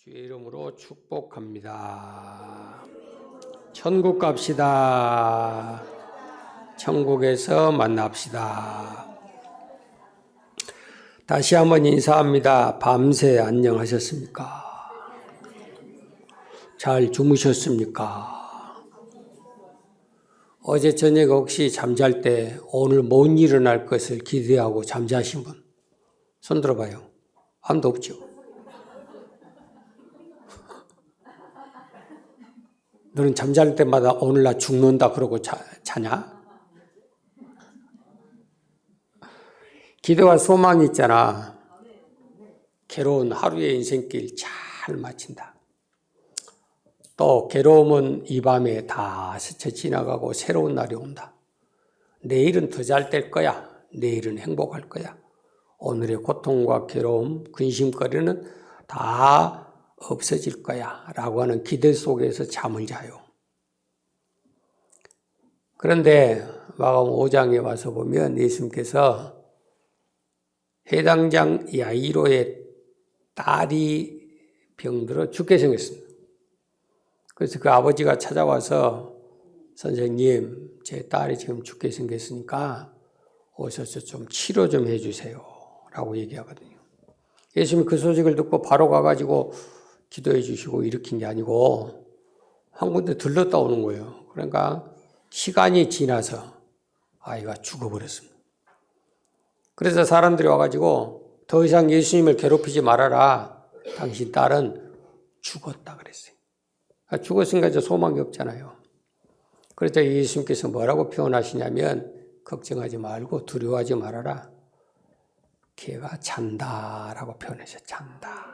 주의 이름으로 축복합니다. 천국 갑시다. 천국에서 만납시다. 다시 한번 인사합니다. 밤새 안녕하셨습니까? 잘 주무셨습니까? 어제 저녁 혹시 잠잘 때 오늘 못 일어날 것을 기대하고 잠자신 분? 손 들어봐요. 아무도 없죠? 너는 잠잘 때마다 오늘 나 죽는다 그러고 자냐? 기대와 소망이 있잖아. 괴로운 하루의 인생길 잘 마친다. 또 괴로움은 이 밤에 다 스쳐 지나가고 새로운 날이 온다. 내일은 더 잘 될 거야. 내일은 행복할 거야. 오늘의 고통과 괴로움, 근심거리는 다 없어질 거야 라고 하는 기대 속에서 잠을 자요. 그런데 마가복음 5장에 와서 보면 예수님께서 해당장 야이로의 딸이 병들어 죽게 생겼습니다. 그래서 그 아버지가 찾아와서 선생님, 제 딸이 지금 죽게 생겼으니까 오셔서 좀 치료 좀 해주세요 라고 얘기하거든요. 예수님이 그 소식을 듣고 바로 가가지고 기도해 주시고 일으킨 게 아니고 한 군데 들렀다 오는 거예요. 그러니까 시간이 지나서 아이가 죽어버렸습니다. 그래서 사람들이 와가지고 더 이상 예수님을 괴롭히지 말아라. 당신 딸은 죽었다 그랬어요. 그러니까 죽었으니까 이제 소망이 없잖아요. 그래서 예수님께서 뭐라고 표현하시냐면 걱정하지 말고 두려워하지 말아라. 걔가 잔다라고 표현하셨어요. 잔다.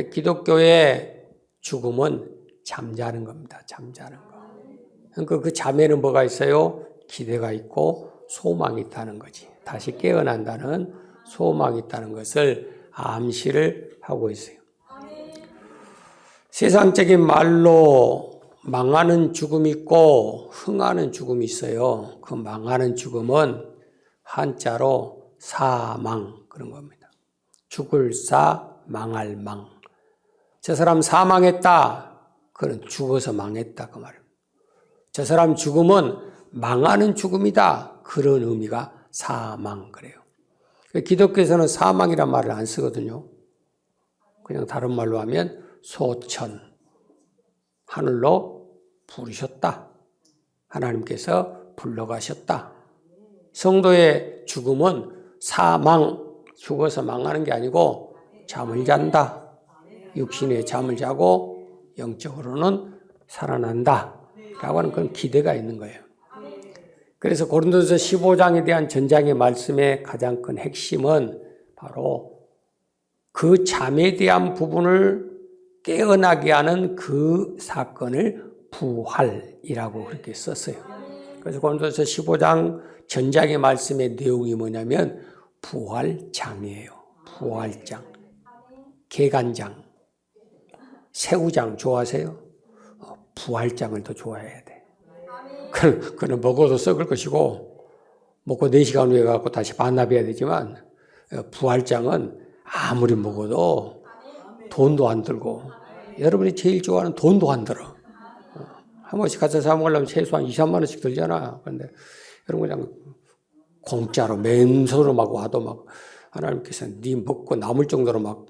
기독교의 죽음은 잠자는 겁니다. 잠자는 거. 그러니까 그 잠에는 뭐가 있어요? 기대가 있고 소망이 있다는 거지. 다시 깨어난다는 소망이 있다는 것을 암시를 하고 있어요. 세상적인 말로 망하는 죽음이 있고 흥하는 죽음이 있어요. 그 망하는 죽음은 한자로 사망 그런 겁니다. 죽을 사, 망할 망. 저 사람 사망했다. 그건 죽어서 망했다 그 말입니다. 저 사람 죽음은 망하는 죽음이다. 그런 의미가 사망 그래요. 기독교에서는 사망이란 말을 안 쓰거든요. 그냥 다른 말로 하면 소천. 하늘로 부르셨다. 하나님께서 불러가셨다. 성도의 죽음은 사망, 죽어서 망하는 게 아니고 잠을 잔다. 육신의 잠을 자고 영적으로는 살아난다 라고 하는 그런 기대가 있는 거예요. 그래서 고린도서 15장에 대한 전장의 말씀의 가장 큰 핵심은 바로 그 잠에 대한 부분을 깨어나게 하는 그 사건을 부활이라고 그렇게 썼어요. 그래서 고린도서 15장 전장의 말씀의 내용이 뭐냐면 부활장이에요. 부활장, 개간장. 새우장 좋아하세요? 부활장을 더 좋아해야 돼. 그는 먹어도 썩을 것이고 먹고 4시간 후에 가고 다시 반납해야 되지만 부활장은 아무리 먹어도 돈도 안 들고 여러분이 제일 좋아하는 돈도 안 들어. 한 번씩 가서 사 먹으려면 최소한 2, 3만 원씩 들잖아. 그런데 여러분 그냥 공짜로 맨손으로 막 와도 막 하나님께서 네 먹고 남을 정도로 막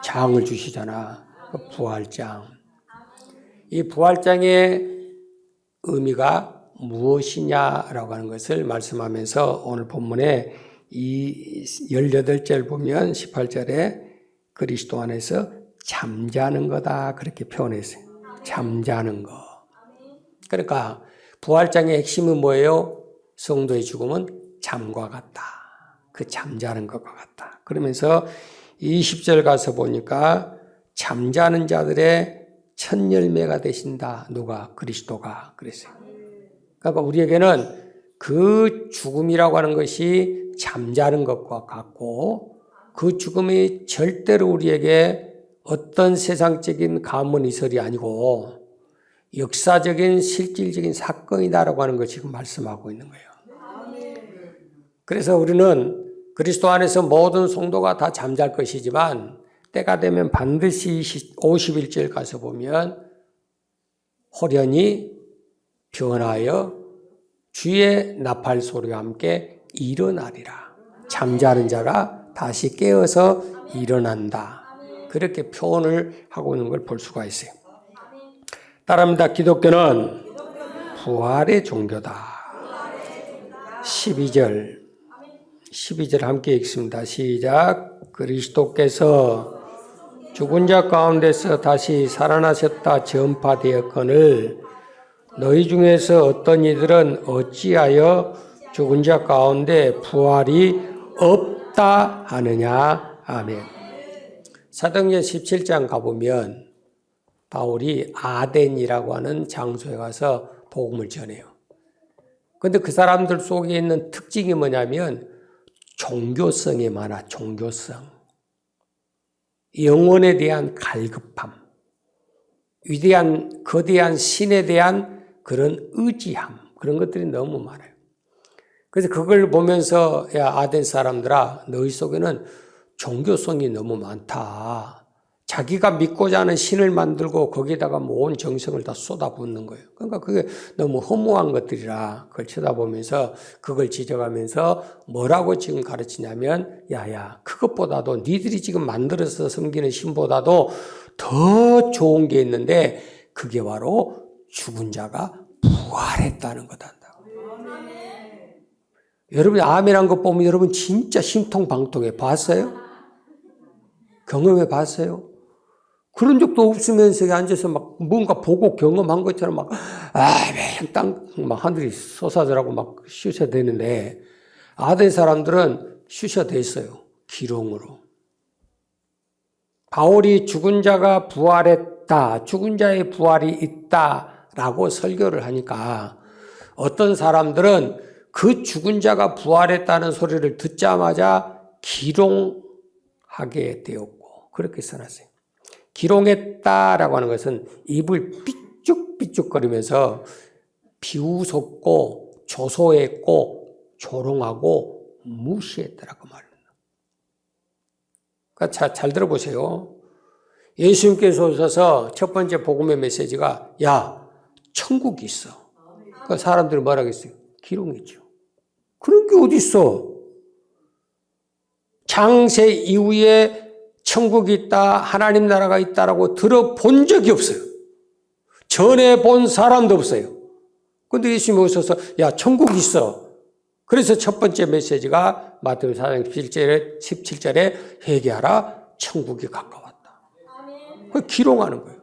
장을 주시잖아. 부활장. 이 부활장의 의미가 무엇이냐라고 하는 것을 말씀하면서 오늘 본문에 이 18절 보면 18절에 그리스도 안에서 잠자는 거다 그렇게 표현했어요. 잠자는 거. 그러니까 부활장의 핵심은 뭐예요? 성도의 죽음은 잠과 같다. 그 잠자는 것과 같다. 그러면서 20절 가서 보니까 잠자는 자들의 첫 열매가 되신다. 누가? 그리스도가 그랬어요. 그러니까 우리에게는 그 죽음이라고 하는 것이 잠자는 것과 같고 그 죽음이 절대로 우리에게 어떤 세상적인 가문이설이 아니고 역사적인 실질적인 사건이다라고 하는 걸 지금 말씀하고 있는 거예요. 그래서 우리는 그리스도 안에서 모든 성도가 다 잠잘 것이지만 때가 되면 반드시 51절 가서 보면 호련히 변하여 주의 나팔 소리와 함께 일어나리라. 잠자는 자가 다시 깨어서 일어난다. 그렇게 표현을 하고 있는 걸 볼 수가 있어요. 따라합니다. 기독교는 부활의 종교다. 12절 함께 읽습니다. 시작. 그리스도께서 죽은 자 가운데서 다시 살아나셨다 전파되었거늘 너희 중에서 어떤 이들은 어찌하여 죽은 자 가운데 부활이 없다 하느냐. 아멘. 사도행전 17장 가보면 바울이 아덴이라고 하는 장소에 가서 복음을 전해요. 그런데 그 사람들 속에 있는 특징이 뭐냐면 종교성이 많아. 종교성. 영혼에 대한 갈급함. 위대한 거대한 신에 대한 그런 의지함. 그런 것들이 너무 많아요. 그래서 그걸 보면서 야 아덴 사람들아 너희 속에는 종교성이 너무 많다. 자기가 믿고자 하는 신을 만들고 거기에다가 온 정성을 다 쏟아붓는 거예요. 그러니까 그게 너무 허무한 것들이라 그걸 쳐다보면서 그걸 지적하면서 뭐라고 지금 가르치냐면 야야 그것보다도 니들이 지금 만들어서 섬기는 신보다도 더 좋은 게 있는데 그게 바로 죽은 자가 부활했다는 거다. 여러분이 아멘한 것 보면 여러분 진짜 심통방통해. 봤어요? 경험해 봤어요? 그런 적도 없으면서 앉아서 막 뭔가 보고 경험한 것처럼 막, 막 하늘이 솟아져라고 막 쑤셔대는데, 아덴 사람들은 쑤셔댔어요. 기롱으로. 바울이 죽은 자가 부활했다, 죽은 자의 부활이 있다라고 설교를 하니까 어떤 사람들은 그 죽은 자가 부활했다는 소리를 듣자마자 기롱하게 되었고, 그렇게 써놨어요. 기롱했다라고 하는 것은 입을 삐쭉삐쭉거리면서 비웃었고 조소했고 조롱하고 무시했다라고 말합니다. 그러니까 잘 들어보세요. 예수님께서 오셔서 첫 번째 복음의 메시지가 야 천국이 있어. 그 사람들이 뭐라 그랬어요? 기롱했죠. 그런 게 어디 있어? 창세 이후에 천국이 있다, 하나님 나라가 있다라고 들어본 적이 없어요. 전에 본 사람도 없어요. 그런데 예수님이 오셔서 야 천국이 있어. 그래서 첫 번째 메시지가 마태복음 4장 17절에 회개하라 천국이 가까웠다. 그걸 기롱하는 거예요.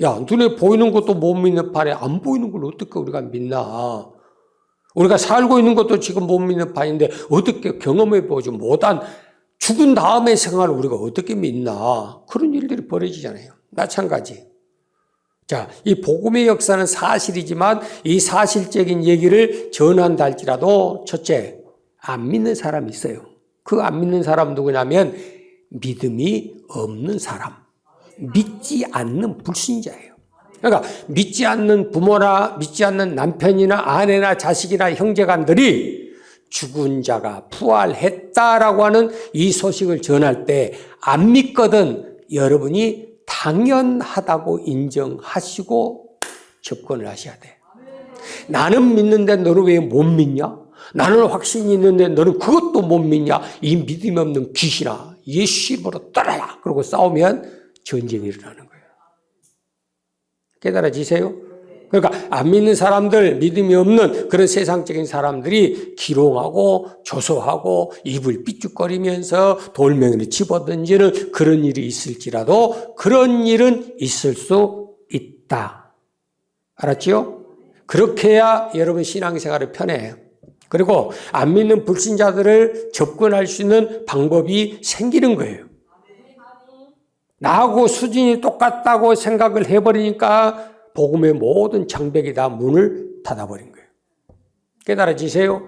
야 눈에 보이는 것도 못 믿는 판에 안 보이는 걸 어떻게 우리가 믿나. 우리가 살고 있는 것도 지금 못 믿는 판인데 어떻게 경험해 보지 못한 죽은 다음의 생활을 우리가 어떻게 믿나. 그런 일들이 벌어지잖아요. 마찬가지. 자, 이 복음의 역사는 사실이지만 이 사실적인 얘기를 전한다 할지라도 첫째, 안 믿는 사람이 있어요. 그 안 믿는 사람 누구냐면 믿음이 없는 사람. 믿지 않는 불신자예요. 그러니까 믿지 않는 부모나 믿지 않는 남편이나 아내나 자식이나 형제간들이 죽은 자가 부활했다라고 하는 이 소식을 전할 때 안 믿거든 여러분이 당연하다고 인정하시고 접근을 하셔야 돼. 나는 믿는데 너는 왜 못 믿냐? 나는 확신이 있는데 너는 그것도 못 믿냐? 이 믿음이 없는 귀신아 예수 이름으로 떠나라. 그러고 싸우면 전쟁이 일어나는 거예요. 깨달아지세요? 그러니까 안 믿는 사람들, 믿음이 없는 그런 세상적인 사람들이 기롱하고 조소하고 입을 삐죽거리면서 돌멩이를 집어던지는 그런 일이 있을지라도 그런 일은 있을 수 있다. 알았지요? 그렇게 해야 여러분 신앙생활이 편해요. 그리고 안 믿는 불신자들을 접근할 수 있는 방법이 생기는 거예요. 나하고 수준이 똑같다고 생각을 해버리니까 복음의 모든 장벽이 다 문을 닫아버린 거예요. 깨달아지세요?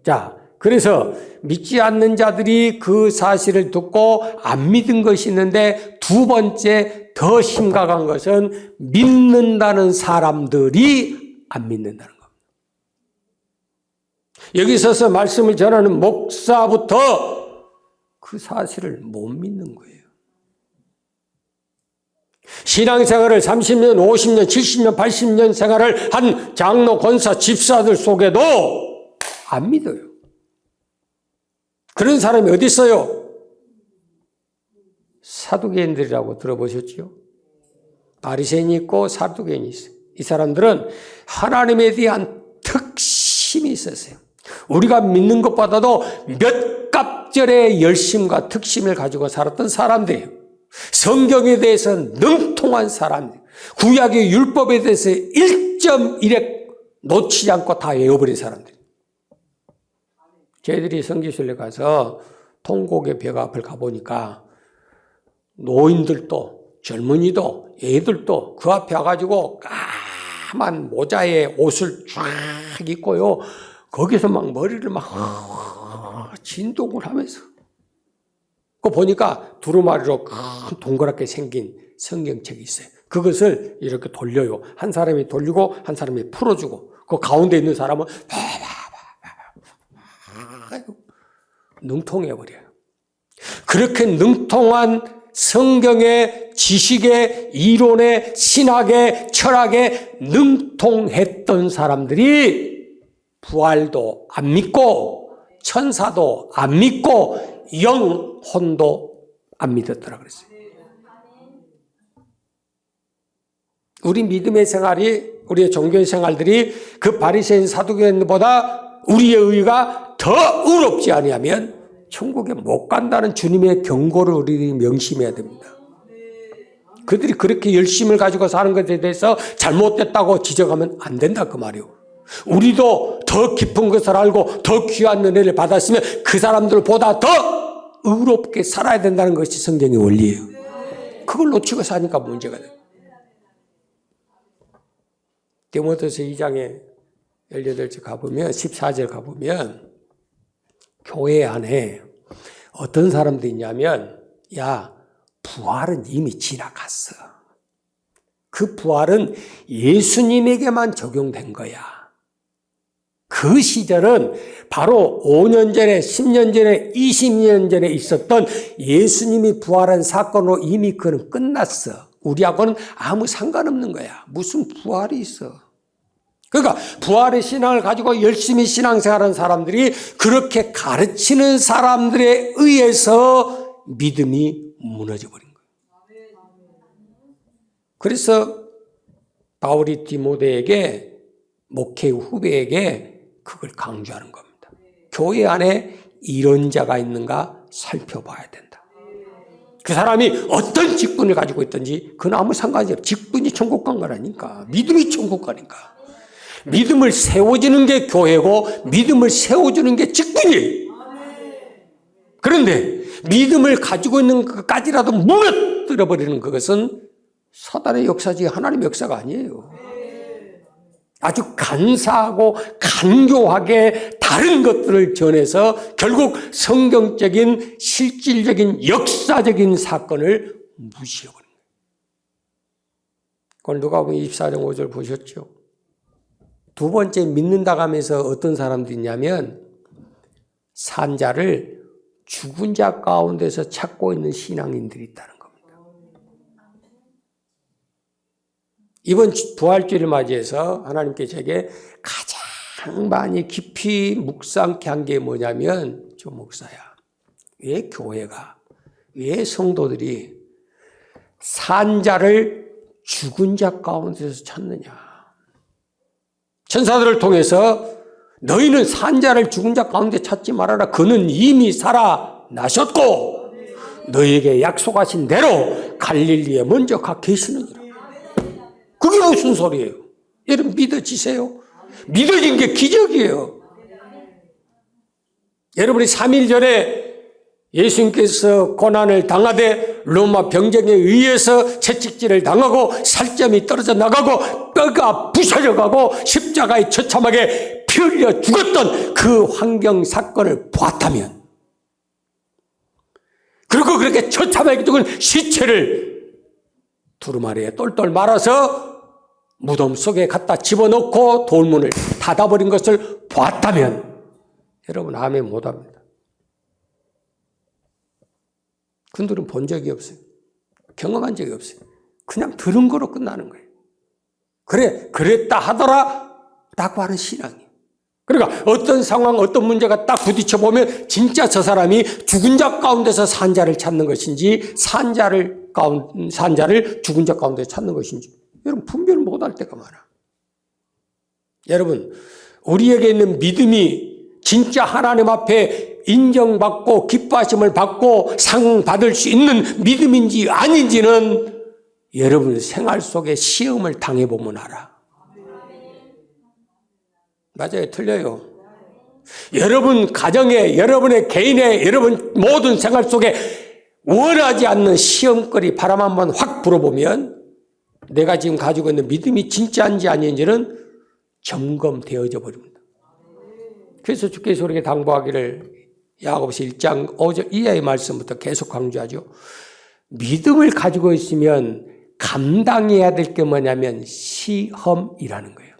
자, 그래서 믿지 않는 자들이 그 사실을 듣고 안 믿은 것이 있는데 두 번째 더 심각한 것은 믿는다는 사람들이 안 믿는다는 겁니다. 여기 서서 말씀을 전하는 목사부터 그 사실을 못 믿는 거예요. 신앙생활을 30년, 50년, 70년, 80년 생활을 한 장로, 권사, 집사들 속에도 안 믿어요. 그런 사람이 어디 있어요? 사두개인들이라고 들어보셨죠? 바리새인이 있고 사두개인이 있어요. 이 사람들은 하나님에 대한 특심이 있었어요. 우리가 믿는 것보다도 몇 갑절의 열심과 특심을 가지고 살았던 사람들이에요. 성경에 대해서 능통한 사람들, 구약의 율법에 대해서 1.1획 놓치지 않고 다 외워버린 사람들. 저희들이 성지순례 가서 통곡의 벽 앞을 가보니까 노인들도 젊은이도 애들도 그 앞에 와가지고 까만 모자에 옷을 쫙 입고요. 거기서 막 머리를 막 진동을 하면서 그거 보니까 두루마리로 큰 동그랗게 생긴 성경책이 있어요. 그것을 이렇게 돌려요. 한 사람이 돌리고 한 사람이 풀어주고 그 가운데 있는 사람은 능통해버려요. 그렇게 능통한 성경의 지식의 이론의 신학의 철학에 능통했던 사람들이 부활도 안 믿고 천사도 안 믿고 영혼도 안 믿었더라 그랬어요. 우리 믿음의 생활이 우리의 종교의 생활들이 그 바리새인 사두개인보다 우리의 의가 더 의롭지 아니하면 천국에 못 간다는 주님의 경고를 우리들이 명심해야 됩니다. 그들이 그렇게 열심을 가지고 사는 것에 대해서 잘못됐다고 지적하면 안 된다 그 말이에요. 우리도 더 깊은 것을 알고 더 귀한 은혜를 받았으면 그 사람들보다 더 의롭게 살아야 된다는 것이 성경의 원리예요. 그걸 놓치고 사니까 문제가 돼요. 디모데후서 2장에 18절 가보면 14절 가보면 교회 안에 어떤 사람들이 있냐면 야 부활은 이미 지나갔어. 그 부활은 예수님에게만 적용된 거야. 그 시절은 바로 5년 전에 10년 전에 20년 전에 있었던 예수님이 부활한 사건으로 이미 그는 끝났어. 우리하고는 아무 상관없는 거야. 무슨 부활이 있어. 그러니까 부활의 신앙을 가지고 열심히 신앙생활하는 사람들이 그렇게 가르치는 사람들에 의해서 믿음이 무너져 버린 거예요. 그래서 바울이 디모데에게 목회 후배에게 그걸 강조하는 겁니다. 교회 안에 이런 자가 있는가 살펴봐야 된다. 그 사람이 어떤 직분을 가지고 있든지 그건 아무 상관이 없어요. 직분이 천국 간 거라니까. 믿음이 천국 가니까. 믿음을 세워주는 게 교회고 믿음을 세워주는 게 직분이에요. 그런데 믿음을 가지고 있는 것까지라도 무너뜨려버리는 그것은 사단의 역사지 하나님의 역사가 아니에요. 아주 간사하고 간교하게 다른 것들을 전해서 결국 성경적인 실질적인 역사적인 사건을 무시해버린 거예요. 그걸 누가복음 24장 5절 보셨죠? 두 번째 믿는다고 하면서 어떤 사람들이 있냐면 산자를 죽은 자 가운데서 찾고 있는 신앙인들이 있다는 겁니다. 이번 부활주의를 맞이해서 하나님께 제게 가장 많이 깊이 묵상케 한 게 뭐냐면 저 목사야. 왜 교회가, 왜 성도들이 산자를 죽은 자 가운데서 찾느냐. 천사들을 통해서 너희는 산자를 죽은 자 가운데 찾지 말아라. 그는 이미 살아나셨고 너희에게 약속하신 대로 갈릴리에 먼저 가 계시느니라. 그게 무슨 소리예요? 여러분 믿어지세요? 믿어진 게 기적이에요. 여러분이 3일 전에 예수님께서 고난을 당하되 로마 병정에 의해서 채찍질을 당하고 살점이 떨어져 나가고 뼈가 부서져 가고 십자가에 처참하게 피 흘려 죽었던 그 환경 사건을 보았다면, 그리고 그렇게 처참하게 죽은 시체를 두루마리에 똘똘 말아서 무덤 속에 갖다 집어넣고 돌문을 닫아버린 것을 보았다면 여러분 아멘 못합니다. 그들은 본 적이 없어요. 경험한 적이 없어요. 그냥 들은 거로 끝나는 거예요. 그래, 그랬다 하더라 라고 하는 신앙이에요. 그러니까 어떤 상황, 어떤 문제가 딱 부딪혀 보면 진짜 저 사람이 죽은 자 가운데서 산 자를 찾는 것인지 산 자를 죽은 자 가운데 찾는 것인지 여러분 분별을 못할 때가 많아. 여러분 우리에게 있는 믿음이 진짜 하나님 앞에 인정받고 기뻐하심을 받고 상 받을 수 있는 믿음인지 아닌지는 여러분 생활 속에 시험을 당해보면 알아. 맞아요. 틀려요. 여러분 가정에, 여러분의 개인의, 여러분 모든 생활 속에 원하지 않는 시험거리 바람 한번 확 불어보면 내가 지금 가지고 있는 믿음이 진짜인지 아닌지는 점검되어져 버립니다. 그래서 주께서 우리에게 당부하기를 야고보서 1장 5절 이하의 말씀부터 계속 강조하죠. 믿음을 가지고 있으면 감당해야 될 게 뭐냐면 시험이라는 거예요.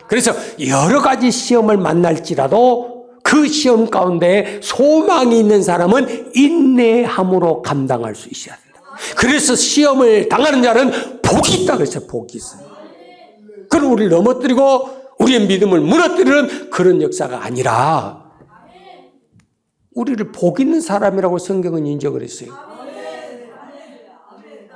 그래서 여러 가지 시험을 만날지라도 그 시험 가운데 소망이 있는 사람은 인내함으로 감당할 수 있어야 된다. 그래서 시험을 당하는 자는 복이 있다 그랬어요. 복이 있어요. 그럼 우리를 넘어뜨리고 우리의 믿음을 무너뜨리는 그런 역사가 아니라 우리를 복 있는 사람이라고 성경은 인정을 했어요.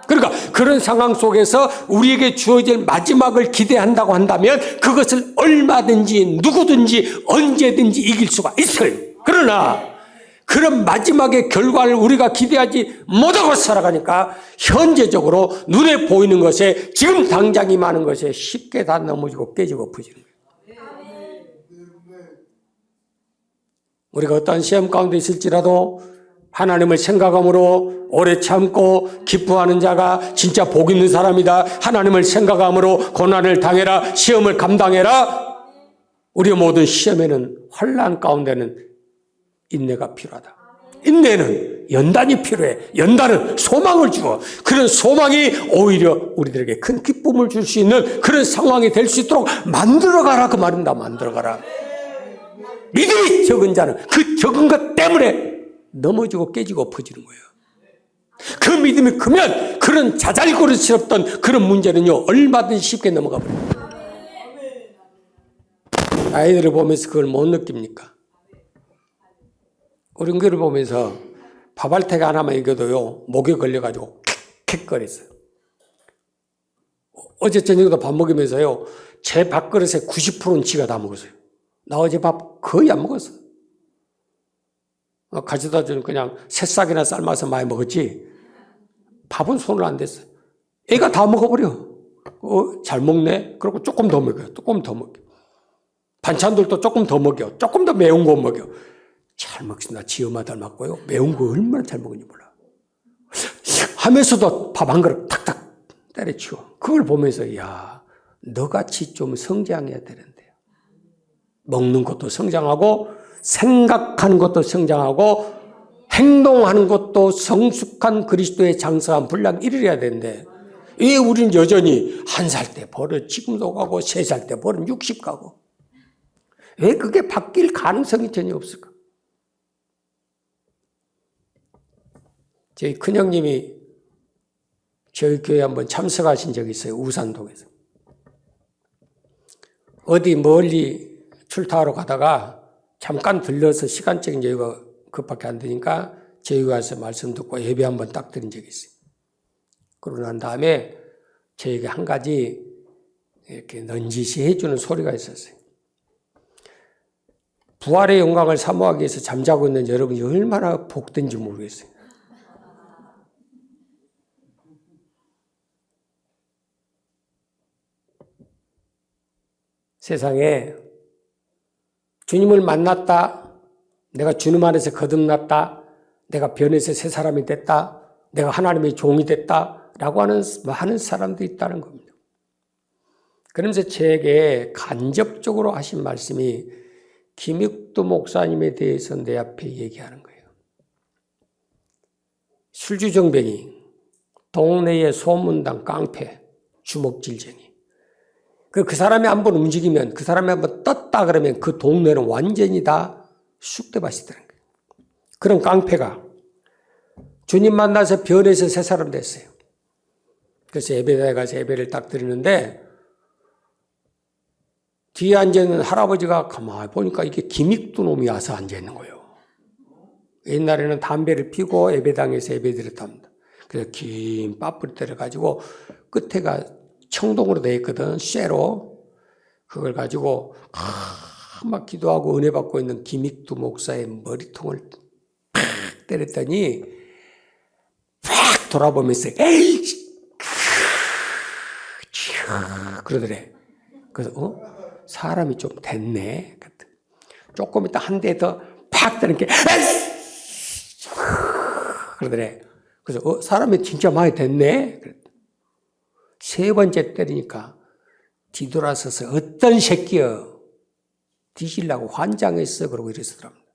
그러니까 그런 상황 속에서 우리에게 주어질 마지막을 기대한다고 한다면 그것을 얼마든지 누구든지 언제든지 이길 수가 있어요. 그러나 그런 마지막의 결과를 우리가 기대하지 못하고 살아가니까 현재적으로 눈에 보이는 것에 지금 당장 임하는 것에 쉽게 다 넘어지고 깨지고 엎어지는 거예요. 우리가 어떤 시험 가운데 있을지라도 하나님을 생각함으로 오래 참고 기뻐하는 자가 진짜 복 있는 사람이다. 하나님을 생각함으로 고난을 당해라. 시험을 감당해라. 우리의 모든 시험에는 환난 가운데는 인내가 필요하다. 인내는 연단이 필요해. 연단은 소망을 주어 그런 소망이 오히려 우리들에게 큰 기쁨을 줄 수 있는 그런 상황이 될 수 있도록 만들어가라 그 말입니다. 만들어가라. 믿음이 적은 자는 그 적은 것 때문에 넘어지고 깨지고 엎어지는 거예요. 그 믿음이 크면 그런 자잘그릇스럽던 그런 문제는요 얼마든지 쉽게 넘어가 버립니다. 아이들을 보면서 그걸 못 느낍니까? 어른들을 보면서 밥알태가 하나만 익어도요 목에 걸려가지고 킥킥거렸어요. 어제 저녁에도 밥 먹으면서요 제 밥그릇의 90%는 지가 다 먹었어요. 나 어제 밥 거의 안 먹었어. 가져다 주는 그냥 새싹이나 삶아서 많이 먹었지 밥은 손을 안 댔어요. 애가 다 먹어버려. 잘 먹네. 그리고 조금 더 먹여요. 조금 더 먹여. 반찬들도 조금 더 먹여. 조금 더 매운 거 먹여. 잘 먹습니다. 지 엄마 닮았고요. 매운 거 얼마나 잘 먹은지 몰라. 하면서도 밥 한 그릇 탁탁 때려치워. 그걸 보면서 야 너같이 좀 성장해야 되는데. 먹는 것도 성장하고 생각하는 것도 성장하고 행동하는 것도 성숙한 그리스도의 장성한 분량 1위여야 되는데 왜 우리는 여전히 1살 때 버릇 지금도 가고 3살 때 버릇 60 가고 왜 그게 바뀔 가능성이 전혀 없을까? 저희 큰형님이 저희 교회에 한번 참석하신 적이 있어요. 우산동에서. 어디 멀리 출타하러 가다가 잠깐 들려서 시간적인 여유가 그밖에 안 되니까 저희 가서 말씀 듣고 예배 한번 딱 드린 적이 있어요. 그러고 난 다음에 저에게 한 가지 이렇게 넌지시 해주는 소리가 있었어요. 부활의 영광을 사모하기 위해서 잠자고 있는 여러분이 얼마나 복된지 모르겠어요. 세상에 주님을 만났다, 내가 주님 안에서 거듭났다, 내가 변해서 새 사람이 됐다, 내가 하나님의 종이 됐다라고 하는 사람들이 있다는 겁니다. 그러면서 저에게 간접적으로 하신 말씀이 김익두 목사님에 대해서 내 앞에 얘기하는 거예요. 술주정뱅이, 동네의 소문당 깡패, 주먹질쟁이. 그 사람이 한번 움직이면, 그 사람이 한번 떴다 그러면 그 동네는 완전히 다 쑥대밭이더라는 거예요. 그런 깡패가 주님 만나서 변해서 새 사람 됐어요. 그래서 예배당에 가서 예배를 딱 드리는데 뒤에 앉아있는 할아버지가 가만히 보니까 이게 기믹두 놈이 와서 앉아있는 거예요. 옛날에는 담배를 피고 예배당에서 예배 드렸답니다. 그래서 긴 빠뿌리대를 가지고 끝에가 청동으로 되어 있거든. 쇠로. 그걸 가지고 막 기도하고 은혜 받고 있는 기믹두 목사의 머리통을 팍 때렸더니 팍 돌아보면서 에이 그러더래. 그래서 사람이 좀 됐네. 조금 있다 한 대 더 팍 때리는 게 그러더래. 그래서 사람이 진짜 많이 됐네. 세 번째 때리니까 뒤돌아서서 어떤 새끼여 뒤질라고 환장했어. 그러고 이랬더랍니다.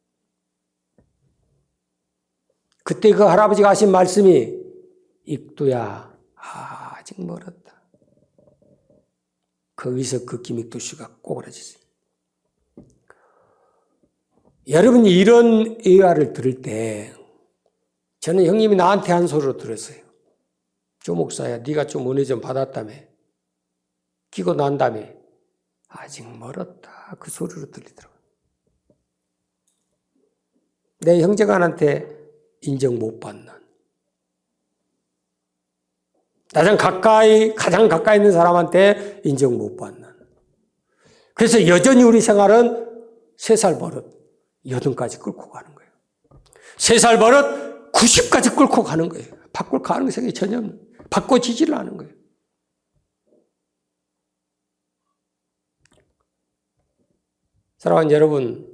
그때 그 할아버지가 하신 말씀이 익두야 아직 멀었다. 거기서 그 기믹두 씨가 꼬그라졌어요. 여러분이 이런 예화를 들을 때 저는 형님이 나한테 한 소리로 들었어요. 조 목사야, 네가 좀 은혜 좀 받았다며. 끼고 난다며. 아직 멀었다. 그 소리로 들리더라고요. 내 형제간한테 인정 못 받는. 가장 가까이 있는 사람한테 인정 못 받는. 그래서 여전히 우리 생활은 3살 버릇 80까지 끌고 가는 거예요. 3살 버릇 90까지 끌고 가는 거예요. 바꿀 가능성이 전혀 없는. 바꿔지지를 않은 거예요. 사랑하는 여러분,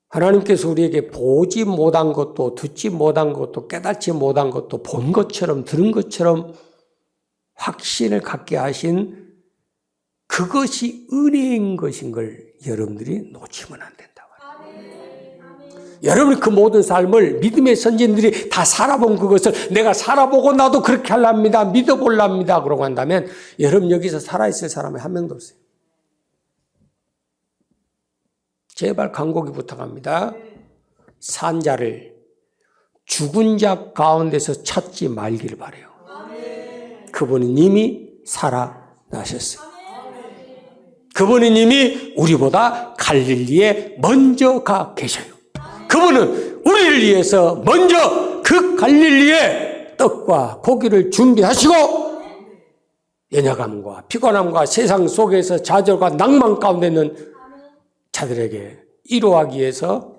하나님께서 우리에게 보지 못한 것도 듣지 못한 것도 깨닫지 못한 것도 본 것처럼 들은 것처럼 확신을 갖게 하신 그것이 은혜인 것인 걸 여러분들이 놓치면 안 된다. 여러분이 그 모든 삶을 믿음의 선진들이 다 살아본 그것을 내가 살아보고 나도 그렇게 하랍니다. 믿어볼랍니다. 그러고 한다면 여러분 여기서 살아있을 사람이 한 명도 없어요. 제발 간곡히 부탁합니다. 산자를 죽은 자 가운데서 찾지 말기를 바라요. 그분은 이미 살아나셨어요. 그분은 이미 우리보다 갈릴리에 먼저 가 계셔요. 그분은 우리를 위해서 먼저 그 갈릴리에 떡과 고기를 준비하시고 연약함과 피곤함과 세상 속에서 좌절과 낭만 가운데 있는 자들에게 위로하기 위해서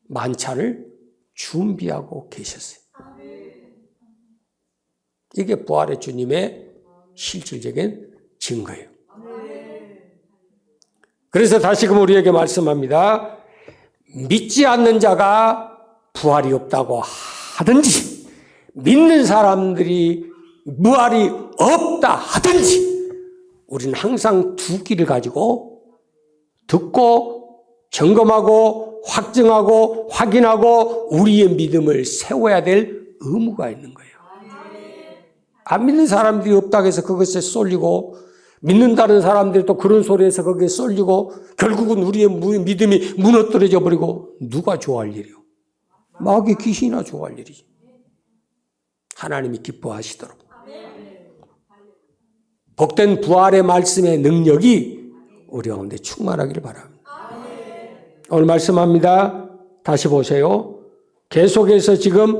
만찬을 준비하고 계셨어요. 이게 부활의 주님의 실질적인 증거예요. 그래서 다시금 우리에게 말씀합니다. 믿지 않는 자가 부활이 없다고 하든지 믿는 사람들이 부활이 없다 하든지 우리는 항상 두 길을 가지고 듣고 점검하고 확증하고 확인하고 우리의 믿음을 세워야 될 의무가 있는 거예요. 안 믿는 사람들이 없다고 해서 그것에 쏠리고 믿는다는 사람들이 또 그런 소리에서 거기에 쏠리고 결국은 우리의 믿음이 무너뜨려져 버리고 누가 좋아할 일이요? 마귀 귀신이나 좋아할 일이지. 하나님이 기뻐하시도록. 복된 부활의 말씀의 능력이 우리 가운데 충만하기를 바랍니다. 오늘 말씀합니다. 다시 보세요. 계속해서 지금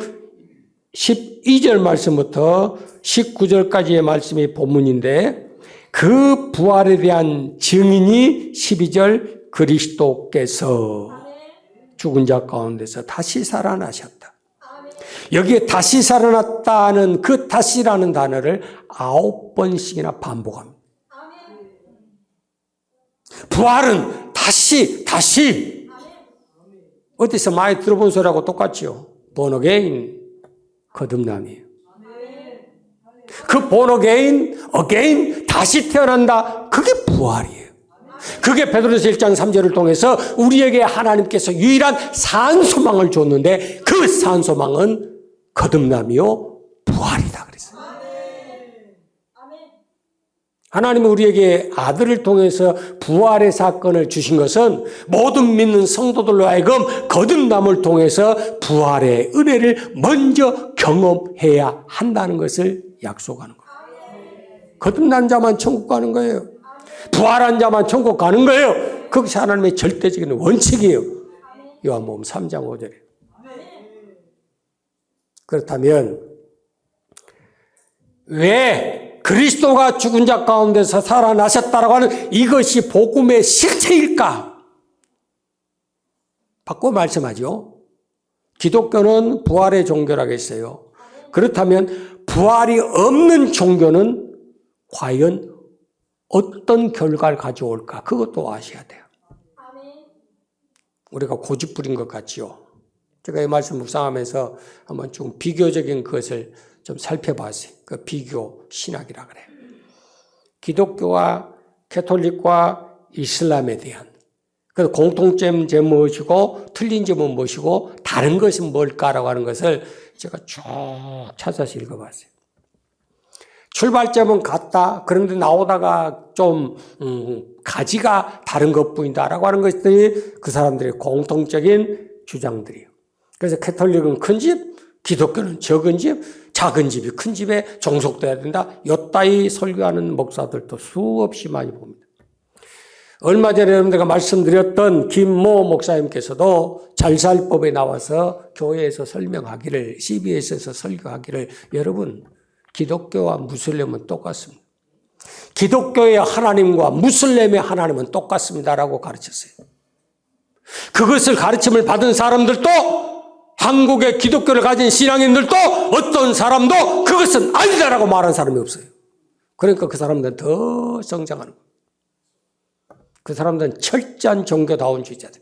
12절 말씀부터 19절까지의 말씀이 본문인데 그 부활에 대한 증인이 12절 그리스도께서 죽은 자 가운데서 다시 살아나셨다. 여기에 다시 살아났다는 그 다시라는 단어를 9번씩이나 반복합니다. 부활은 다시 어디서 많이 들어본 소리하고 똑같죠. born again 거듭남이에요. 그 born again 다시 태어난다. 그게 부활이에요. 그게 베드로서 1장 3절을 통해서 우리에게 하나님께서 유일한 산소망을 줬는데 그 산소망은 거듭남이요 부활이다 그랬어요. 하나님은 우리에게 아들을 통해서 부활의 사건을 주신 것은 모든 믿는 성도들로 하여금 거듭남을 통해서 부활의 은혜를 먼저 경험해야 한다는 것을 약속하는 거예요. 거듭난 자만 천국 가는 거예요. 부활한 자만 천국 가는 거예요. 그것이 하나님의 절대적인 원칙이에요. 요한복음 3장 5절에. 그렇다면 왜 그리스도가 죽은 자 가운데서 살아나셨다라고 하는 이것이 복음의 실체일까? 바꿔 말씀하죠. 기독교는 부활의 종교라고 했어요. 그렇다면 부활이 없는 종교는 과연 어떤 결과를 가져올까? 그것도 아셔야 돼요. 우리가 고집부린 것 같지요. 제가 이 말씀 묵상하면서 한번 좀 비교적인 것을 좀 살펴봤어요. 그 비교 신학이라 그래요. 기독교와 캐톨릭과 이슬람에 대한 그 공통점은 무엇이고 틀린 점은 무엇이고 다른 것은 뭘까라고 하는 것을 제가 쭉 찾아서 읽어봤어요. 출발점은 같다. 그런데 나오다가 좀 가지가 다른 것뿐이다라고 하는 것들이 그 사람들의 공통적인 주장들이에요. 그래서 캐톨릭은 큰 집, 기독교는 적은 집, 작은 집이 큰 집에 종속돼야 된다. 요따위 설교하는 목사들도 수없이 많이 봅니다. 얼마 전에 여러분들과 말씀드렸던 김모 목사님께서도 잘살법에 나와서 교회에서 설명하기를, CBS에서 설교하기를, 여러분 기독교와 무슬림은 똑같습니다. 기독교의 하나님과 무슬림의 하나님은 똑같습니다라고 가르쳤어요. 그것을 가르침을 받은 사람들도 한국의 기독교를 가진 신앙인들도 어떤 사람도 그것은 아니다라고 말하는 사람이 없어요. 그러니까 그 사람들은 더 성장하는 거예요. 그 사람들은 철저한 종교다운주의자들,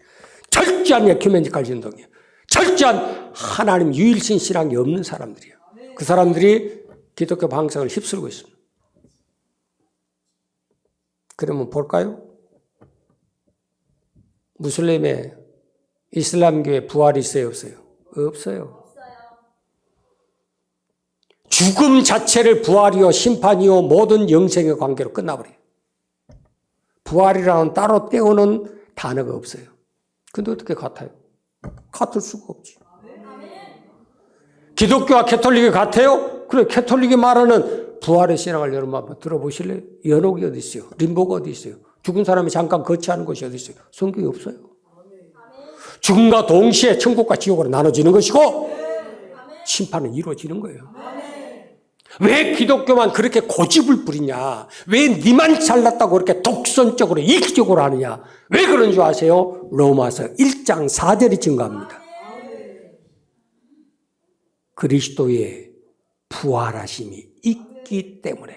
철저한 에큐메니칼 진동이에요. 철저한 하나님 유일신 신앙이 없는 사람들이에요. 그 사람들이 기독교 방식을 휩쓸고 있습니다. 그러면 볼까요? 무슬림의 이슬람교의 부활이 있어요, 없어요? 없어요. 죽음 자체를 부활이요, 심판이요, 모든 영생의 관계로 끝나버려요. 부활이라는 따로 떼어놓은 단어가 없어요. 근데 어떻게 같아요? 같을 수가 없지. 기독교와 캐톨릭이 같아요? 그래, 캐톨릭이 말하는 부활의 신앙을 여러분 한번 들어보실래요? 연옥이 어디 있어요? 림보가 어디 있어요? 죽은 사람이 잠깐 거치하는 곳이 어디 있어요? 성경이 없어요. 죽음과 동시에 천국과 지옥으로 나눠지는 것이고 심판은 이루어지는 거예요. 왜 기독교만 그렇게 고집을 부리냐? 왜 니만 잘났다고 그렇게 독선적으로 이기적으로 하느냐? 왜 그런 줄 아세요? 로마서 1장 4절이 증거합니다. 그리스도의 부활하심이 있기 때문에.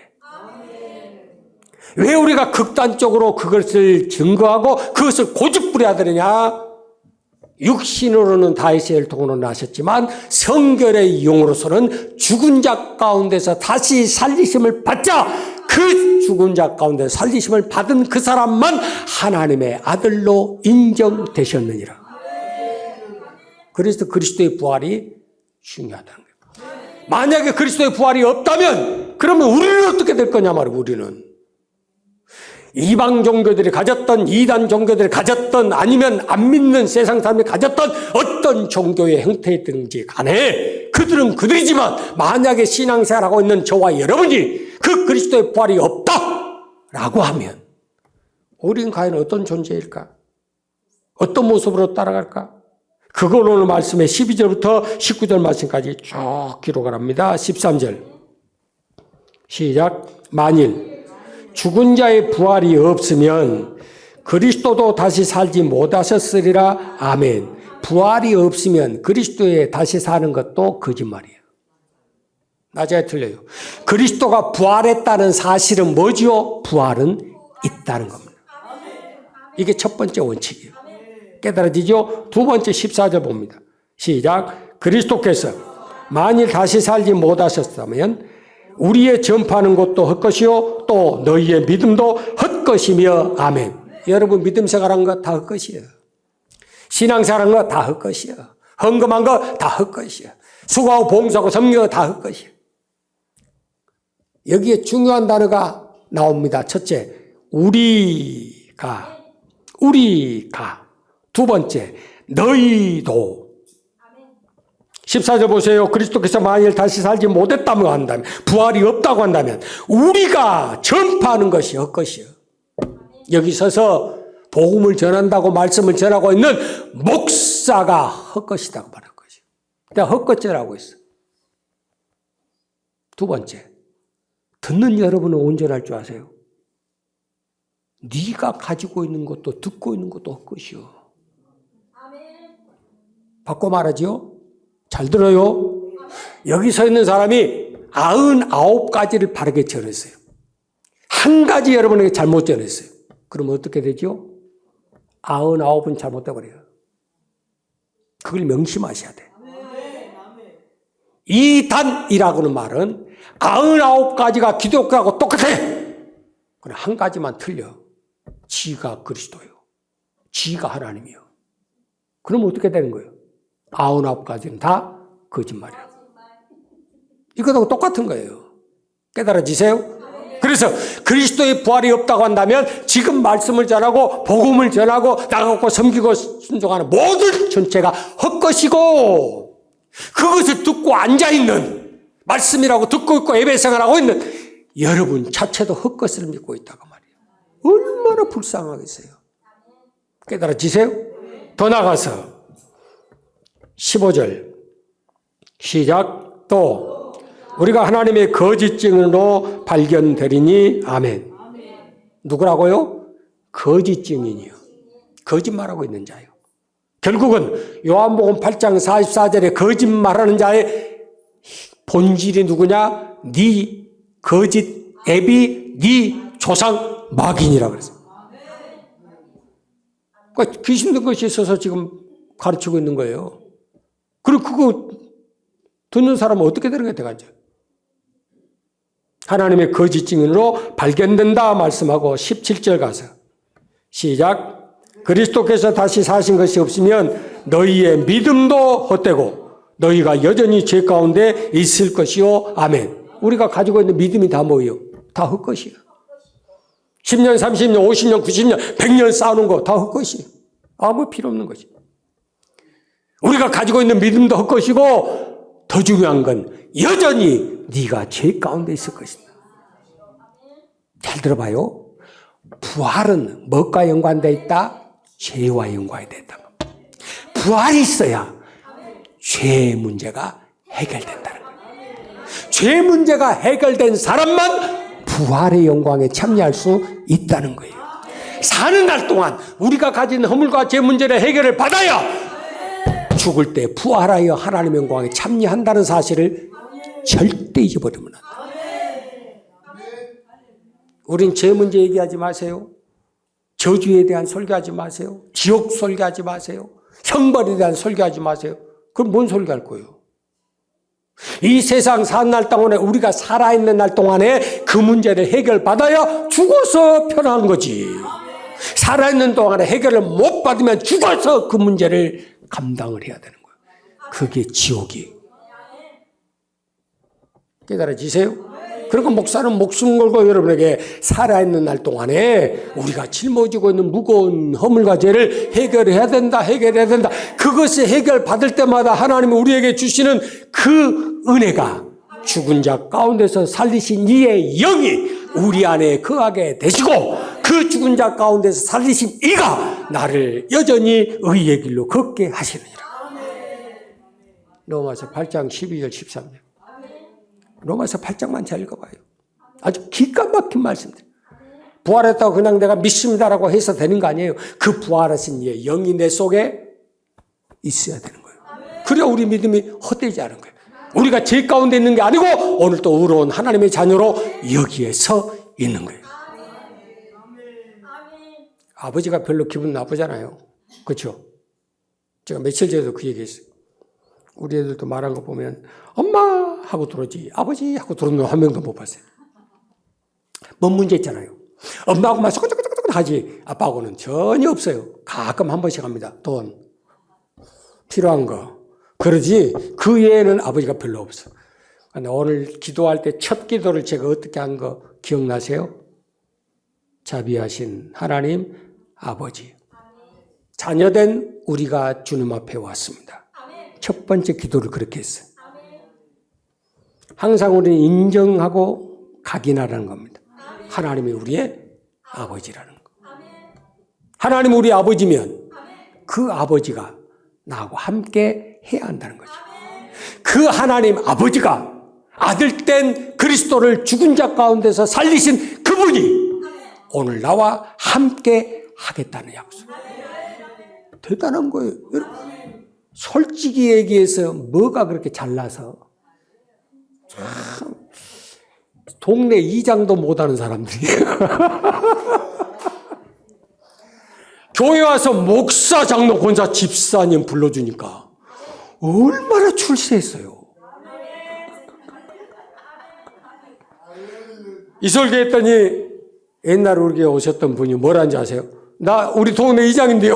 왜 우리가 극단적으로 그것을 증거하고 그것을 고집부려야 되느냐? 육신으로는 다윗의 혈통으로 나셨지만 성결의 영으로서는 죽은 자 가운데서 다시 살리심을 받자 그 죽은 자 가운데 살리심을 받은 그 사람만 하나님의 아들로 인정되셨느니라. 그래서 그리스도의 부활이 중요하다는 거예요. 만약에 그리스도의 부활이 없다면 그러면 우리는 어떻게 될 거냐 말이에요. 우리는 이방 종교들이 가졌던, 이단 종교들이 가졌던, 아니면 안 믿는 세상 사람들이 가졌던 어떤 종교의 형태든지 간에 그들은 그들이지만 만약에 신앙생활하고 있는 저와 여러분이 그 그리스도의 부활이 없다라고 하면 우리는 과연 어떤 존재일까? 어떤 모습으로 따라갈까? 그걸 오늘 말씀의 12절부터 19절 말씀까지 쭉 기록을 합니다. 13절 시작. 만일 죽은 자의 부활이 없으면 그리스도도 다시 살지 못하셨으리라. 아멘. 부활이 없으면 그리스도에 다시 사는 것도 거짓말이에요. 낮에 틀려요. 그리스도가 부활했다는 사실은 뭐지요? 부활은 있다는 겁니다. 이게 첫 번째 원칙이에요. 깨달아지죠? 두 번째 14절 봅니다. 시작. 그리스도께서 만일 다시 살지 못하셨다면 우리의 전파하는 것도 헛것이요 또 너희의 믿음도 헛것이며. 아멘. 여러분 믿음 생활한 거 다 헛것이에요. 신앙생활한 거 다 헛것이에요. 헌금한 거 다 헛것이에요. 수고하고 봉사하고 섬기는 거 다 헛것이에요. 여기에 중요한 단어가 나옵니다. 첫째, 우리가. 두 번째, 너희도. 14절 보세요. 그리스도께서 만일 다시 살지 못했다고 한다면, 부활이 없다고 한다면 우리가 전파하는 것이 헛것이요. 여기 서서 복음을 전한다고 말씀을 전하고 있는 목사가 헛것이라고 말할 것이요. 내가 헛것이라고 했어. 두 번째, 듣는 여러분은 온전할 줄 아세요? 네가 가지고 있는 것도 듣고 있는 것도 헛것이요. 바꿔 말하지요? 잘 들어요? 여기 서 있는 사람이 99가지를 바르게 전했어요. 한 가지 여러분에게 잘못 전했어요. 그러면 어떻게 되죠? 99은 잘못돼 버려요. 그걸 명심하셔야 돼. 이단이라고는 말은 99가지가 기독교하고 똑같아. 그러나 한 가지만 틀려. 지가 그리스도요. 지가 하나님이요. 그러면 어떻게 되는 거예요? 99가지는 다 거짓말이야. 이것하고 똑같은 거예요. 깨달아지세요? 그래서 그리스도의 부활이 없다고 한다면 지금 말씀을 전하고 복음을 전하고 나가고 섬기고 순종하는 모든 전체가 헛것이고, 그것을 듣고 앉아있는, 말씀이라고 듣고 있고 예배 생활하고 있는 여러분 자체도 헛것을 믿고 있다고 말이에요. 얼마나 불쌍하겠어요. 깨달아지세요? 더 나가서 15절 시작. 또 우리가 하나님의 거짓 증인으로 발견되리니. 아멘. 누구라고요? 거짓 증인이요. 거짓말하고 있는 자요. 결국은 요한복음 8장 44절에 거짓말하는 자의 본질이 누구냐? 네 거짓 애비, 네 조상 마귀니라 그랬어요. 그러니까 귀신 든 것이 있어서 지금 가르치고 있는 거예요. 그리고 그거 듣는 사람은 어떻게 되는 거야, 대가죠? 하나님의 거짓 증인으로 발견된다 말씀하고 17절 가서 시작. 그리스도께서 다시 사신 것이 없으면 너희의 믿음도 헛되고 너희가 여전히 죄 가운데 있을 것이요. 아멘. 우리가 가지고 있는 믿음이 다 뭐예요? 다 헛것이에요. 10년, 30년, 50년, 90년, 100년 쌓아놓은 거 다 헛것이에요. 아무 필요 없는 거지. 우리가 가지고 있는 믿음도 헛것이고 더 중요한 건 여전히 네가 죄 가운데 있을 것이다. 잘 들어봐요. 부활은 뭐가 연관되어 있다? 죄와 연관되어 있다. 부활이 있어야 죄 문제가 해결된다는 거예요. 죄 문제가 해결된 사람만 부활의 영광에 참여할 수 있다는 거예요. 사는 날 동안 우리가 가진 허물과 죄 문제를 해결을 받아야 죽을 때 부활하여 하나님의 영광에 참여한다는 사실을 절대 잊어버리면 안 돼요. 우린 죄 문제 얘기하지 마세요. 저주에 대한 설교하지 마세요. 지옥 설교하지 마세요. 형벌에 대한 설교하지 마세요. 그럼 뭔 설교할 거예요? 이 세상 사는 날 동안에 우리가 살아있는 날 동안에 그 문제를 해결받아야 죽어서 편한 거지. 살아있는 동안에 해결을 못 받으면 죽어서 그 문제를 감당을 해야 되는 거예요. 그게 지옥이. 깨달아지세요? 그러니까 목사는 목숨 걸고 여러분에게 살아있는 날 동안에 우리가 짊어지고 있는 무거운 허물과 죄를 해결해야 된다, 해결해야 된다. 그것을 해결받을 때마다 하나님이 우리에게 주시는 그 은혜가 죽은 자 가운데서 살리신 이의 영이 우리 안에 거하게 되시고 그 죽은 자 가운데서 살리신 이가 나를 여전히 의의 길로 걷게 하시느니라. 로마서 8장 12절 13절. 로마서 8장만 잘 읽어봐요. 아주 기가 막힌 말씀들. 부활했다고 그냥 내가 믿습니다라고 해서 되는 거 아니에요. 그 부활하신 이의 영이 내 속에 있어야 되는 거예요. 그래야 우리 믿음이 헛되지 않은 거예요. 우리가 죄 가운데 있는 게 아니고 오늘 또 의로운 하나님의 자녀로 여기에 서 있는 거예요. 아버지가 별로 기분 나쁘잖아요. 그렇죠? 제가 며칠 전에도 그 얘기했어요. 우리 애들도 말한 거 보면 엄마 하고 들어오지 아버지 하고 들어오는 거 한 명도 못 봤어요. 뭔 문제 있잖아요. 엄마하고만 소긋소긋소긋 하지 아빠하고는 전혀 없어요. 가끔 한 번씩 합니다. 돈 필요한 거 그러지 그 외에는 아버지가 별로 없어. 근데 오늘 기도할 때 첫 기도를 제가 어떻게 한 거 기억나세요? 자비하신 하나님 아버지 자녀된 우리가 주님 앞에 왔습니다. 첫 번째 기도를 그렇게 했어요. 항상 우리는 인정하고 각인하라는 겁니다. 하나님이 우리의 아버지라는 거. 하나님이 우리 아버지면 그 아버지가 나하고 함께 해야 한다는 거죠. 그 하나님 아버지가 아들 된 그리스도를 죽은 자 가운데서 살리신 그분이 오늘 나와 함께 하겠다는 약속. 대단한 거예요. 여러분, 솔직히 얘기해서 뭐가 그렇게 잘나서 참 동네 이장도 못하는 사람들이 교회 와서 목사, 장로, 권사, 집사님 불러주니까 얼마나 출세했어요. 이설계 했더니 옛날에 우리 교회 오셨던 분이 뭐라는지 아세요? 나 우리 동네 이장인데요.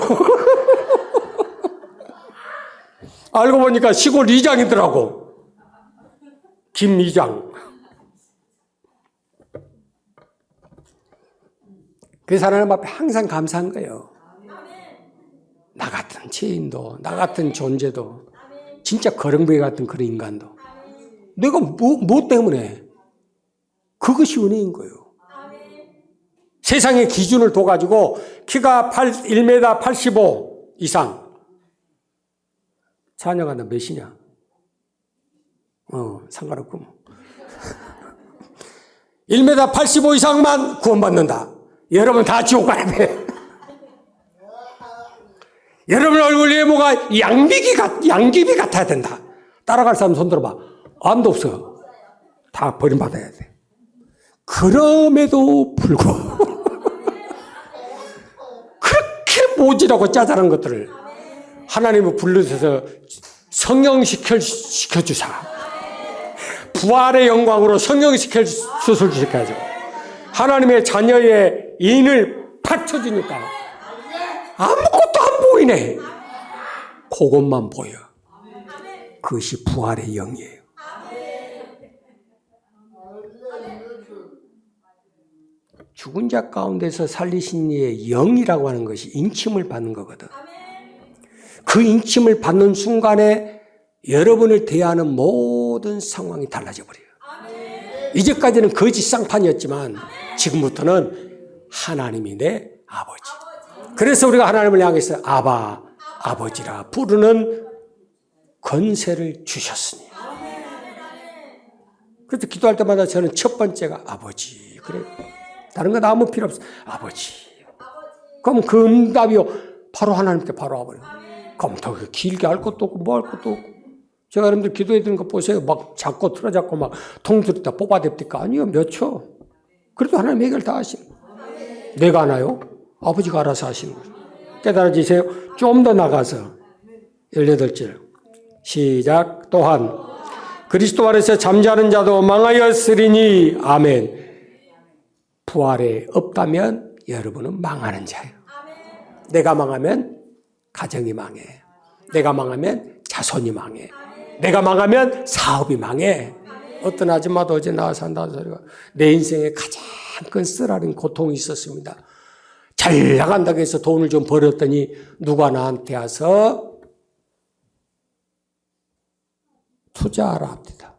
알고 보니까 시골 이장이더라고. 김 이장. 그래서 하나님 앞에 항상 감사한 거예요. 나 같은 죄인도, 나 같은 존재도, 진짜 거렁뱅이 같은 그런 인간도 내가 뭐 때문에 그것이 은혜인 거예요. 세상의 기준을 둬가지고 키가 1m 85 이상 자녀가 너 몇이냐? 상관없고 뭐. 1m 85 이상만 구원받는다. 여러분 다 지옥 가야 돼. 여러분 얼굴 외모가 양귀비 같아야 된다. 따라갈 사람 손 들어봐. 아무도 없어. 다 버림받아야 돼. 그럼에도 불구하고 그렇게 모질하고 짜잘한 것들을 하나님을 불러서 성령시켜주사. 부활의 영광으로 성령시켜 수술시켜가지고 하나님의 자녀의 인을 받쳐주니까 아무것도 안 보이네. 그것만 보여. 그것이 부활의 영이에요. 죽은 자 가운데서 살리신 이의 영이라고 하는 것이 인침을 받는 거거든. 그 인침을 받는 순간에 여러분을 대하는 모든 상황이 달라져 버려요. 이제까지는 거짓 쌍판이었지만 지금부터는 하나님이 내 아버지. 그래서 우리가 하나님을 향해서 아바, 아버지라 부르는 권세를 주셨으니. 그래서 기도할 때마다 저는 첫 번째가 아버지. 그래. 다른 건 아무 필요 없어. 아버지. 그럼 그 응답이요. 바로 하나님께 바로 와버려요. 그럼 더 길게 할 것도 없고 뭐 할 것도 없고. 제가 여러분들 기도해 드리는 거 보세요. 막 잡고 틀어잡고 막 통들었다 뽑아댑니까? 아니요. 몇 초. 그래도 하나님 해결 다 하시는 거예요. 내가 하나요? 아버지가 알아서 하시는 거예요. 깨달아지세요? 좀 더 나가서 18절 시작. 또한 그리스도 안에서 잠자는 자도 망하였으리니 아멘. 부활에 없다면 여러분은 망하는 자예요. 내가 망하면 가정이 망해. 내가 망하면 자손이 망해. 내가 망하면 사업이 망해. 어떤 아줌마도 어제 나와서 한다는 소리가 내 인생에 가장 큰 쓰라린 고통이 있었습니다. 잘 나간다고 해서 돈을 좀 벌었더니 누가 나한테 와서 투자하라 합니다.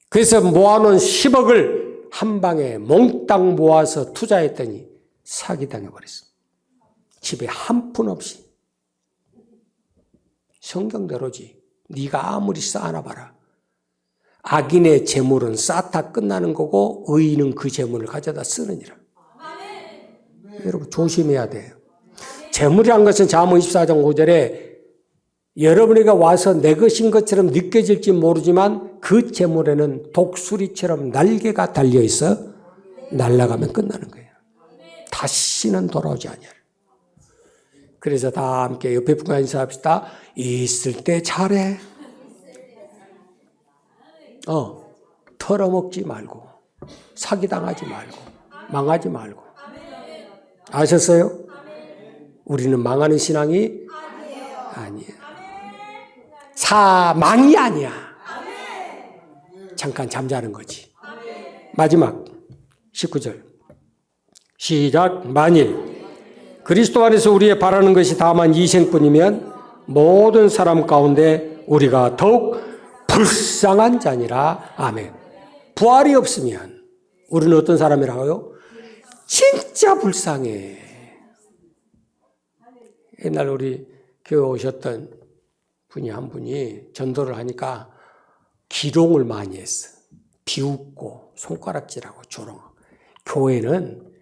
그래서 모아놓은 10억을 한 방에 몽땅 모아서 투자했더니 사기당해버렸어. 집에 한 푼 없이. 성경대로지. 네가 아무리 쌓아놔봐라. 악인의 재물은 쌓다 끝나는 거고 의인은 그 재물을 가져다 쓰느니라. 여러분 조심해야 돼요. 재물이란 것은 잠언 24장 5절에 여러분에게 와서 내 것인 것처럼 느껴질지 모르지만 그 재물에는 독수리처럼 날개가 달려있어 날아가면 끝나는 거예요. 다시는 돌아오지 않아요. 그래서 다 함께 옆에 분과 인사합시다. 있을 때 잘해. 털어먹지 말고 사기당하지 말고 망하지 말고. 아셨어요? 우리는 망하는 신앙이 아니에요. 사망이 아니야. 잠깐 잠자는 거지. 마지막 19절 시작. 만일 그리스도 안에서 우리의 바라는 것이 다만 이생뿐이면 모든 사람 가운데 우리가 더욱 불쌍한 자니라. 아멘. 부활이 없으면 우리는 어떤 사람이라고요? 진짜 불쌍해. 옛날 우리 교회 오셨던 분이 한 분이 전도를 하니까 기롱을 많이 했어. 비웃고 손가락질하고 조롱하고. 교회는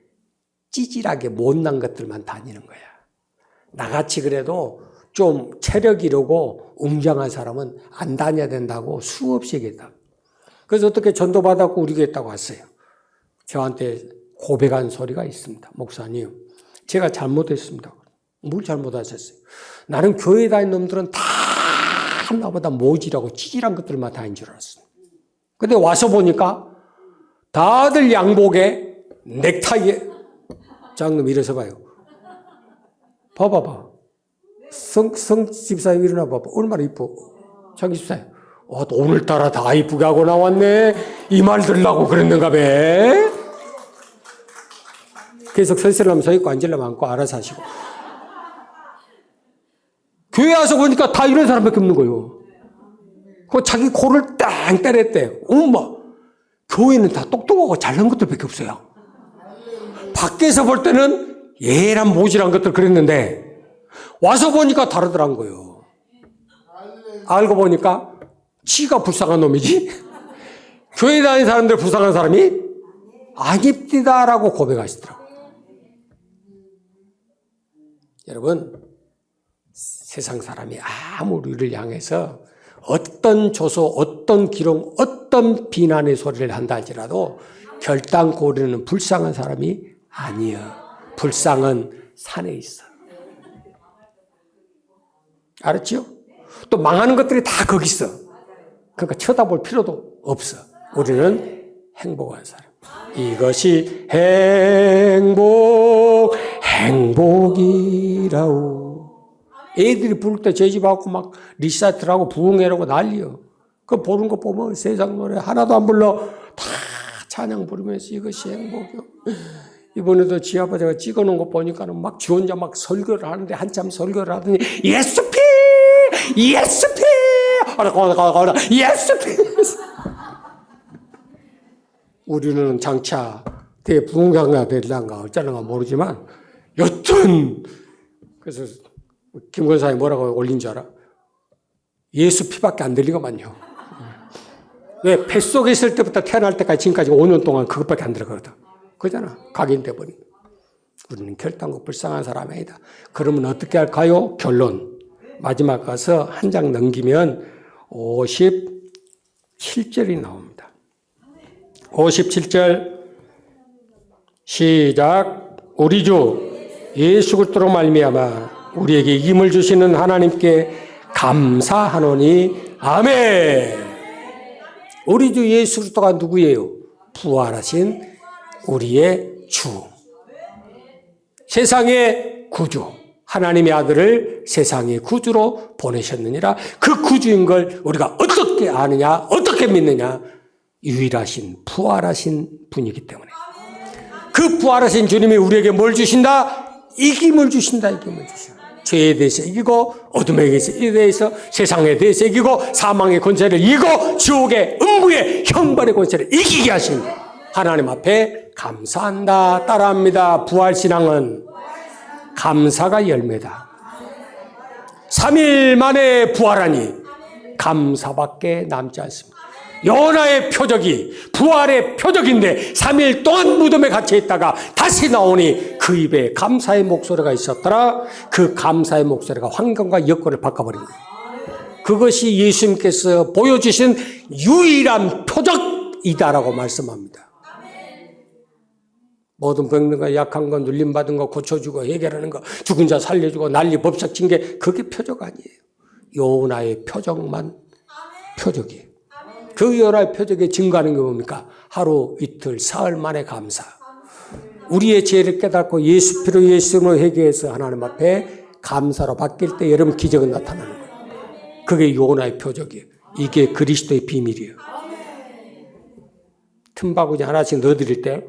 찌질하게 못난 것들만 다니는 거야. 나같이 그래도 좀 체력 이르고 웅장한 사람은 안 다녀야 된다고 수없이 얘기했다. 그래서 어떻게 전도받았고 우리 교회 있다고 왔어요. 저한테 고백한 소리가 있습니다. 목사님, 제가 잘못했습니다. 뭘 잘못하셨어요? 나는 교회 다니는 놈들은 다 나보다 모질하고 찌질한 것들만 다닌 줄 알았어. 근데 와서 보니까 다들 양복에 넥타이에 장놈 일어서 봐요. 봐봐봐. 성 집사님 일어나 봐봐. 얼마나 이뻐. 자기 집사님. 또 오늘따라 다 이쁘게 하고 나왔네. 이 말 들으려고 그랬는가 봐. 계속 서 있으려면 서 있고 앉으려면 앉고 알아서 하시고. 교회 와서 보니까 다 이런 사람밖에 없는 거예요. 그 자기 코를 딱 때렸대. 엄마, 교회는 다 똑똑하고 잘난 것들밖에 없어요. 밖에서 볼 때는 예란 모질한 것들 그랬는데 와서 보니까 다르더란 거예요. 알고 보니까 지가 불쌍한 놈이지 교회 다니는 사람들 불쌍한 사람이 아닙디다라고 고백하시더라고요. 여러분, 세상 사람이 아무리 우리를 향해서 어떤 조소, 어떤 기록, 어떤 비난의 소리를 한다 할지라도 결단코 우리는 불쌍한 사람이 아니에요. 불쌍은 산에 있어. 알았죠? 또 망하는 것들이 다 거기 있어. 그러니까 쳐다볼 필요도 없어. 우리는 행복한 사람. 이것이 행복이라오. 애들이 부를 때 제집하고 막 리사이트라고 부흥회라고 난리요. 그거 보는 거 보면 세상 노래 하나도 안 불러. 다 찬양 부르면서 이것이 행복이요. 이번에도 지 아버지가 찍어놓은 거 보니까는 막 지 혼자 막 설교를 하는데 한참 설교를 하더니 예수피! 예수피! 예수피! 우리는 장차 대부흥회가 될란가 어쩌는가 모르지만 여튼 그래서 김 권사님이 뭐라고 올린 줄 알아? 예수 피밖에 안 들리고만요. 왜? 뱃속에 있을 때부터 태어날 때까지 지금까지 5년 동안 그것밖에 안 들어가거든. 그러잖아. 각인돼 버린. 우리는 결단코 불쌍한 사람이 아니다. 그러면 어떻게 할까요? 결론. 마지막 가서 한 장 넘기면 57절이 나옵니다. 57절 시작. 우리 주 예수 그리스도로 말미암아 우리에게 이김을 주시는 하나님께 감사하노니 아멘. 우리 주 예수 그리스도가 누구예요? 부활하신 우리의 주. 세상의 구주. 하나님의 아들을 세상의 구주로 보내셨느니라. 그 구주인 걸 우리가 어떻게 아느냐? 어떻게 믿느냐? 유일하신 부활하신 분이기 때문에. 그 부활하신 주님이 우리에게 뭘 주신다? 이김을 주신다. 이김을 주신다. 죄에 대해서 이기고 어둠에 대해서 세상에 대해서 이기고 사망의 권세를 이기고 지옥의 음부의 형벌의 권세를 이기게 하신 하나님 앞에 감사한다. 따라합니다. 부활신앙은 감사가 열매다. 3일 만에 부활하니 감사밖에 남지 않습니다. 요나의 표적이 부활의 표적인데 3일 동안 무덤에 갇혀 있다가 다시 나오니 그 입에 감사의 목소리가 있었더라. 그 감사의 목소리가 환경과 여건을 바꿔버린 거예요. 그것이 예수님께서 보여주신 유일한 표적이다라고 말씀합니다. 모든 병든가 약한 거 눌림받은 거 고쳐주고 해결하는 거 죽은 자 살려주고 난리 법석 친 게 그게 표적 아니에요. 요나의 표적만 표적이에요. 그 요나의 표적에 증거하는 게 뭡니까? 하루 이틀 사흘 만에 감사. 우리의 죄를 깨닫고 예수 피로 예수로 회개해서 하나님 앞에 감사로 바뀔 때 여러분 기적은 나타나는 거예요. 그게 요나의 표적이에요. 이게 그리스도의 비밀이에요. 틈바구니 하나씩 넣어드릴 때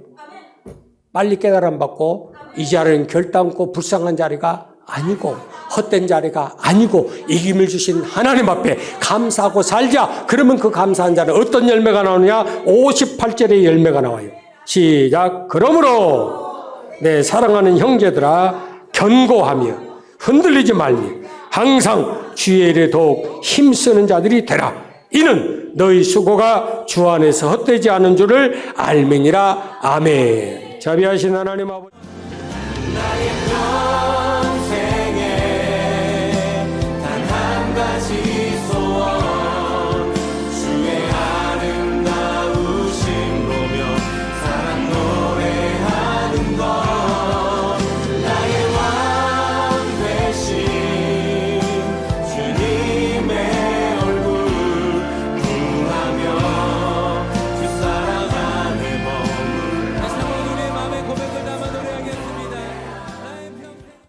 빨리 깨달음 받고 이 자리는 결단코 불쌍한 자리가 아니고 헛된 자리가 아니고 이김을 주신 하나님 앞에 감사하고 살자. 그러면 그 감사한 자는 어떤 열매가 나오느냐? 58절의 열매가 나와요. 시작. 그러므로 내 사랑하는 형제들아 견고하며 흔들리지 말며 항상 주의 일에 더욱 힘쓰는 자들이 되라. 이는 너희 수고가 주 안에서 헛되지 않은 줄을 알맹이라. 아멘. 자비하신 하나님 아버지, 나의 평생에 단 한 가지